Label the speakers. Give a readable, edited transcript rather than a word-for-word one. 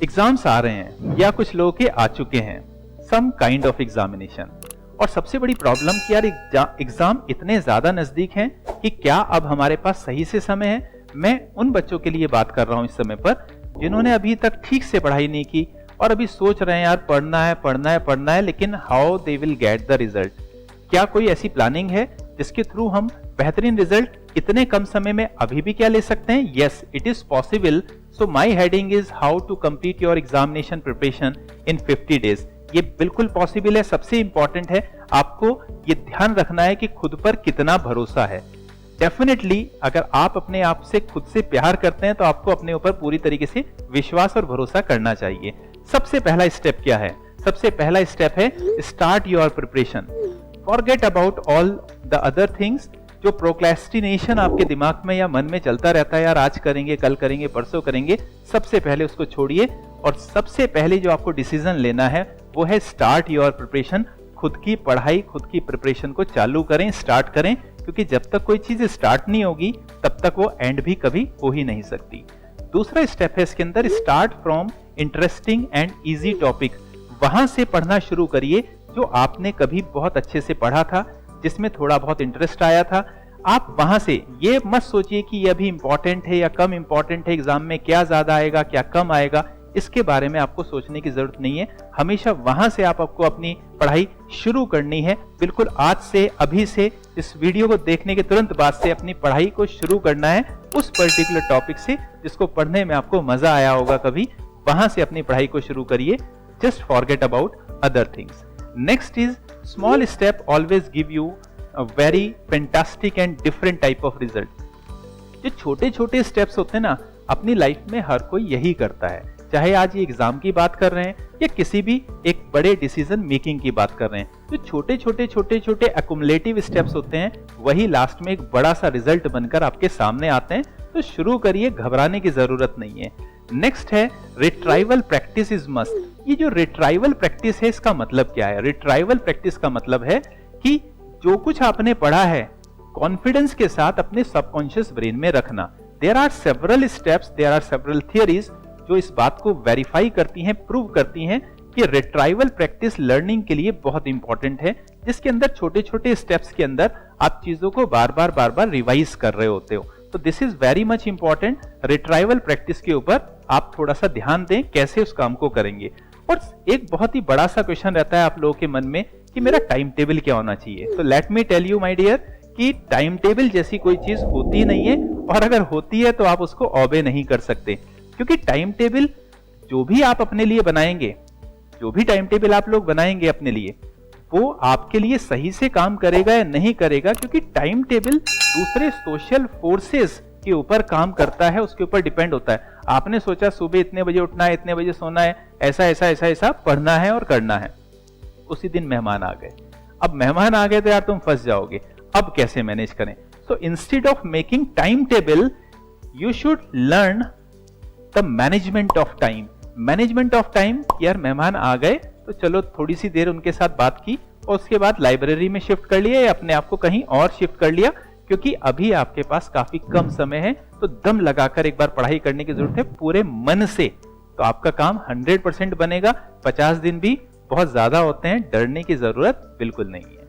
Speaker 1: Exams आ रहे हैं या कुछ लोगों के आ चुके हैं, सम काइंड ऑफ एग्जामिनेशन। और सबसे बड़ी प्रॉब्लम कि यार एग्जाम इतने ज्यादा नजदीक हैं कि क्या अब हमारे पास सही से समय है। मैं उन बच्चों के लिए बात कर रहा हूं इस समय पर जिन्होंने अभी तक ठीक से पढ़ाई नहीं की और अभी सोच रहे हैं यार पढ़ना है पढ़ना है पढ़ना है, लेकिन how they will get the result. क्या कोई ऐसी प्लानिंग है जिसके थ्रू हम बेहतरीन रिजल्ट इतने कम समय में अभी भी क्या ले सकते हैं? Yes, it is possible. So my heading is how to complete your examination preparation in 50 days. ये बिल्कुल पॉसिबल है। सबसे इंपॉर्टेंट है आपको ये ध्यान रखना है कि खुद पर कितना भरोसा है। डेफिनेटली अगर आप अपने आप से खुद से प्यार करते हैं तो आपको अपने ऊपर पूरी तरीके से विश्वास और भरोसा करना चाहिए। सबसे पहला स्टेप क्या है? सबसे पहला स्टेप है start your preparation. Forget about all the other things. जो प्रोक्रेस्टिनेशन आपके दिमाग में या मन में चलता रहता है, यार आज करेंगे, कल करेंगे, परसों करेंगे, सबसे पहले उसको छोड़िए और सबसे पहले जो आपको डिसीजन लेना है वो है स्टार्ट योर प्रिपरेशन। खुद की पढ़ाई, खुद की प्रिपरेशन को चालू करें, स्टार्ट करें, क्योंकि जब तक कोई चीज स्टार्ट नहीं होगी तब तक वो एंड भी कभी हो ही नहीं सकती। दूसरा स्टेप है इसके अंदर start from interesting and easy topic. वहां से पढ़ना शुरू करिए जो आपने कभी बहुत अच्छे से पढ़ा था, जिसमें थोड़ा बहुत इंटरेस्ट आया था। आप वहां से ये मत सोचिए कि ये अभी इंपॉर्टेंट है या कम इंपॉर्टेंट है, एग्जाम में क्या ज्यादा आएगा क्या कम आएगा, इसके बारे में आपको सोचने की जरूरत नहीं है। हमेशा वहां से आपको अपनी पढ़ाई शुरू करनी है। बिल्कुल आज से, अभी से, इस वीडियो को देखने के तुरंत बाद से अपनी पढ़ाई को शुरू करना है उस पर्टिकुलर टॉपिक से जिसको पढ़ने में आपको मजा आया होगा कभी। वहां से अपनी पढ़ाई को शुरू करिए। Just forget about other things. Next is small step always give you a very fantastic and different type of result. जो छोटे छोटे स्टेप्स होते हैं ना, अपनी लाइफ में हर कोई यही करता है। चाहे आज ये एग्जाम की बात कर रहे हैं या किसी भी एक बड़े डिसीजन मेकिंग की बात कर रहे हैं, जो छोटे छोटे एक्युमुलेटिव स्टेप्स होते हैं वही लास्ट में एक बड़ा सा रिजल्ट बनकर आपके सामने आते हैं। तो शुरू करिए, घबराने की जरूरत नहीं है। नेक्स्ट है रिट्राइवल प्रैक्टिस इज मस्ट। ये जो रिट्राइवल प्रैक्टिस है इसका मतलब क्या है? रिट्राइवल प्रैक्टिस का मतलब है कि जो कुछ आपने पढ़ा है कॉन्फिडेंस के साथ अपने सबकॉन्शियस ब्रेन में रखना। There are several steps, there are several theories जो इस बात को वेरीफाई करती हैं, प्रूव करती हैं कि रिट्राइवल प्रैक्टिस लर्निंग के लिए बहुत इंपॉर्टेंट है, जिसके अंदर छोटे छोटे स्टेप्स के अंदर आप चीजों को बार बार रिवाइज कर रहे होते हो। तो this is very much important. Retrieval practice के ऊपर आप थोड़ा सा ध्यान दें कैसे उस काम को करेंगे। और एक बहुत ही बड़ा सा क्वेश्चन रहता है आप लोगों के मन में कि मेरा टाइम टेबल क्या होना चाहिए। तो let me tell you my dear कि टाइम टेबल जैसी कोई चीज होती नहीं है, और अगर होती है तो आप उसको ऑबे नहीं कर सकते, क्योंकि टाइम टेबल जो भी आप अपने लिए बनाएंगे, जो भी टाइम टेबल आप लोग बनाएंगे अपने लिए, वो आपके लिए सही से काम करेगा या नहीं करेगा, क्योंकि टाइम टेबल दूसरे सोशल फोर्सेस के ऊपर काम करता है, उसके ऊपर डिपेंड होता है। आपने सोचा सुबह इतने बजे उठना है, इतने बजे सोना है, ऐसा ऐसा ऐसा ऐसा पढ़ना है और करना है, उसी दिन मेहमान आ गए। अब मेहमान आ गए तो यार तुम फंस जाओगे, अब कैसे मैनेज करें? So instead of making time table you should learn the management of time. Management of time, यार मेहमान आ गए तो चलो थोड़ी सी देर उनके साथ बात की और उसके बाद लाइब्रेरी में शिफ्ट कर लिया या अपने आप को कहीं और शिफ्ट कर लिया, क्योंकि अभी आपके पास काफी कम समय है। तो दम लगाकर एक बार पढ़ाई करने की जरूरत है पूरे मन से, तो आपका काम 100% बनेगा। 50 दिन भी बहुत ज्यादा होते हैं, डरने की जरूरत बिल्कुल नहीं है।